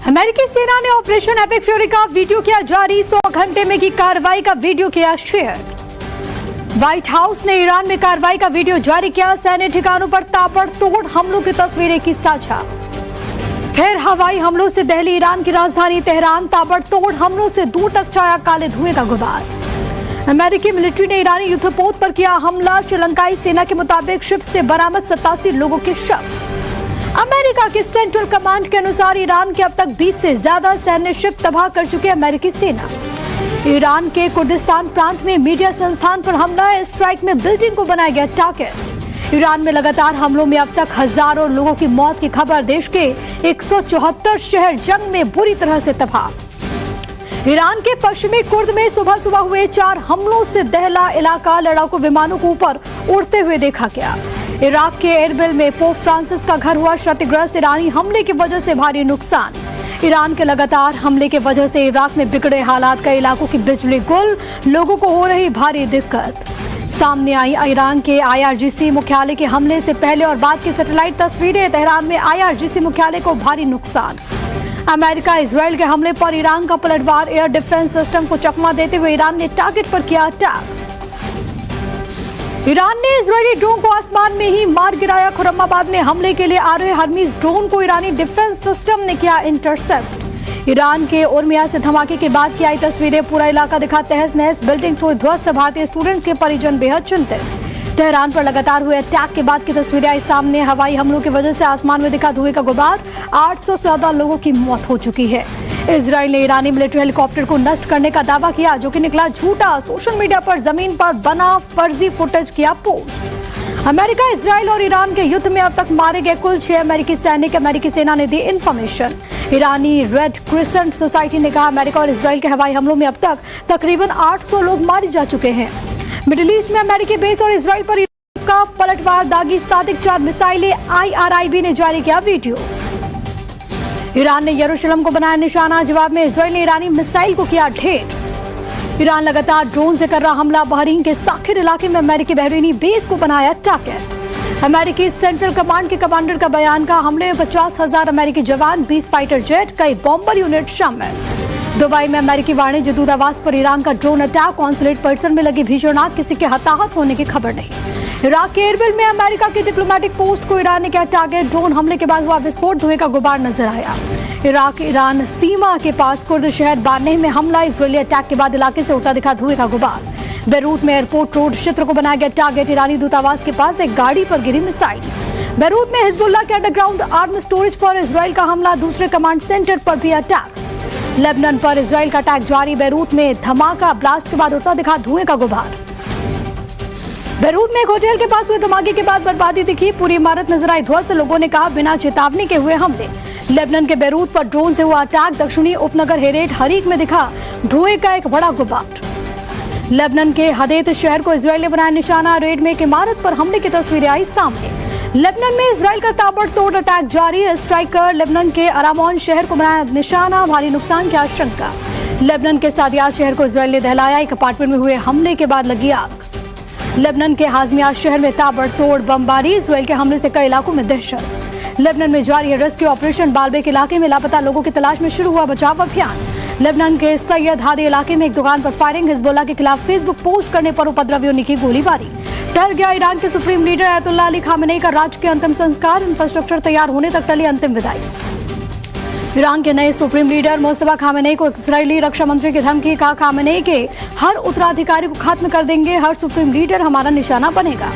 अमेरिकी सेना ने ऑपरेशन एपिक फ्यूरी का वीडियो किया जारी। 100 घंटे में की कार्रवाई का वीडियो किया शेयर। व्हाइट हाउस ने ईरान में कार्रवाई का वीडियो जारी किया। सैन्य ठिकानों पर ताबड़तोड़ हमलों की तस्वीरें की साझा। फिर हवाई हमलों से दिल्ली, ईरान की राजधानी तेहरान, ताबड़तोड़ हमलों से दूर तक छाया काले धुएं का गुबार। अमेरिकी मिलिट्री ने ईरानी युद्धपोत पर किया हमला। श्रीलंकाई सेना के मुताबिक शिप से बरामद 87 लोगों के शव। अमेरिका की सेंट्रल कमांड के अनुसार ईरान के अब तक 20 से ज्यादा सैन्य शिप तबाह कर चुकी अमेरिकी सेना। ईरान के कुर्दिस्तान प्रांत में मीडिया संस्थान पर हमला। स्ट्राइक में बिल्डिंग को बनाया गया टारगेट। ईरान में लगातार हमलों में अब तक हजारों लोगों की मौत की खबर। देश के 174 शहर जंग में बुरी तरह से तबाह। ईरान के पश्चिमी कुर्द में सुबह सुबह हुए 4 हमलों से दहला इलाका। लड़ाकू विमानों को ऊपर उड़ते हुए देखा गया। इराक के एरबिल में पोप फ्रांसिस का घर हुआ क्षतिग्रस्त। ईरानी हमले की वजह से भारी नुकसान। ईरान के लगातार हमले की वजह से इराक में बिगड़े हालात। कई इलाकों की बिजली गुल, लोगों को हो रही भारी दिक्कत। सामने आई ईरान के IRGC मुख्यालय के हमले से पहले और बाद की सैटेलाइट तस्वीरें। तेहरान में IRGC मुख्यालय को भारी नुकसान। अमेरिका इजराइल के हमले पर ईरान का पलटवार। एयर डिफेंस सिस्टम को चकमा देते हुए ईरान ने टारगेट पर किया अटैक। ईरान ने इजरायली ड्रोन को आसमान में ही मार गिराया। खुर्रमाबाद में हमले के लिए आ रहे हर्मीज ड्रोन को ईरानी डिफेंस सिस्टम ने किया इंटरसेप्ट। ईरान के उर्मिया से धमाके के बाद की आई तस्वीरें। पूरा इलाका दिखा तहस नहस, बिल्डिंग्स हुए ध्वस्त। भारतीय स्टूडेंट्स के परिजन बेहद चिंतित। तेहरान पर लगातार हुए अटैक के बाद की तस्वीरें आई सामने। हवाई हमलों की वजह से आसमान में दिखा धुएं का गुबार। 800 से ज्यादा लोगों की मौत हो चुकी है। इजराइल ने ईरानी मिलिट्री हेलीकॉप्टर को नष्ट करने का दावा किया, जो कि निकला झूठा। सोशल मीडिया पर जमीन पर बना फर्जी फुटेज किया पोस्ट। अमेरिका, इजराइल और ईरान के युद्ध में अब तक मारे गए कुल 6 अमेरिकी सैनिक। अमेरिकी सेना ने the information. Irani red crescent society ने कहा अमेरिका और इजराइल के हवाई हमलों में अब तक तकरीबन 800 लोग मारे जा चुके हैं। मिडिल ईस्ट में अमेरिकी बेस और इजराइल पर का पलटवार। दागी सादिक 4 मिसाइलें। IRIB ने जारी किया वीडियो। ईरान ने यरूशलेम को बनाया निशाना। जवाब में इजराइल ने ईरानी मिसाइल को किया ढेर। ईरान लगातार ड्रोन से कर रहा हमला। बहरीन के साखिर इलाके में अमेरिकी बहरीनी बेस को बनाया टारगेट। अमेरिकी सेंट्रल कमांड के कमांडर का बयान का हमले में 50,000 अमेरिकी जवान, 20 फाइटर जेट, कई बॉम्बर यूनिट शामिल। दुबई में अमेरिकी वाणिज्य दूतावास पर ईरान का ड्रोन अटैक। कॉन्सुलेट परिसर में लगी भीषण आग, किसी के हताहत होने की खबर नहीं। इराक के एरबिल में अमेरिका की डिप्लोमेटिक पोस्ट को ईरान ने किया टारगेट। ड्रोन हमले के बाद हुआ विस्फोट, धुएं का गुबार नजर आया। इराक ईरान सीमा के पास कुर्द शहर बानेह में हमला। इजरायली अटैक के बाद इलाके से उठा दिखा धुएं का गुबार। बेरूत में एयरपोर्ट रोड क्षेत्र को बनाया गया टारगेट। ईरानी दूतावास के पास एक गाड़ी पर गिरी मिसाइल। बेरूत में हिजबुल्लाह के अंडरग्राउंड आर्म स्टोरेज पर इजराइल का हमला। दूसरे कमांड सेंटर पर भी अटैक। लेबनान पर इजराइल का अटैक जारी। बेरूत में धमाका, ब्लास्ट के बाद उठा दिखा धुएं का गुबार। बेरूत में एक होटल के पास हुए धमाके के बाद बर्बादी दिखी। पूरी इमारत नजर आई ध्वस्त। लोगों ने कहा बिना चेतावनी के हुए हमले। लेबनान के बेरूत पर ड्रोन से हुआ अटैक। दक्षिणी उपनगर हेरेट हरीक में दिखा धुएं का एक बड़ा गुबार। लेबनान के हदेत शहर को इजराइल ने बनाया निशाना। रेड में एक इमारत पर हमले की तस्वीरें आई सामने। लेबनान में इजराइल का ताबड़तोड़ अटैक जारी। स्ट्राइक कर लेबनान के अरामोन शहर को बनाया निशाना। भारी नुकसान की आशंका। लेबनान के सादियात शहर को इजराइल ने दहलाया। एक अपार्टमेंट में हुए हमले के बाद लगी आग। लेबनान के हाजमिया शहर में ताबड़तोड़ बमबारी। इजराइल के हमले से कई इलाकों में दहशत। लेबनान में जारी है रेस्क्यू ऑपरेशन। बालबेक इलाके में लापता लोगों की तलाश में शुरू हुआ बचाव अभियान। लेबनान के सैयद हादी इलाके में एक दुकान पर फायरिंग। हिजबुल्लाह के खिलाफ फेसबुक पोस्ट करने पर उपद्रवियों ने की गोलीबारी। टल गया ईरान के supreme leader Ayatollah Ali Khamenei का राजकीय अंतिम संस्कार। इंफ्रास्ट्रक्चर तैयार होने तक टली अंतिम विदाई। ईरान के नए सुप्रीम लीडर मुस्तफा खामेनेई को इजरायली रक्षा मंत्री की धमकी। कहा खामेनेई के हर उत्तराधिकारी को खत्म कर देंगे। हर सुप्रीम लीडर हमारा निशाना बनेगा।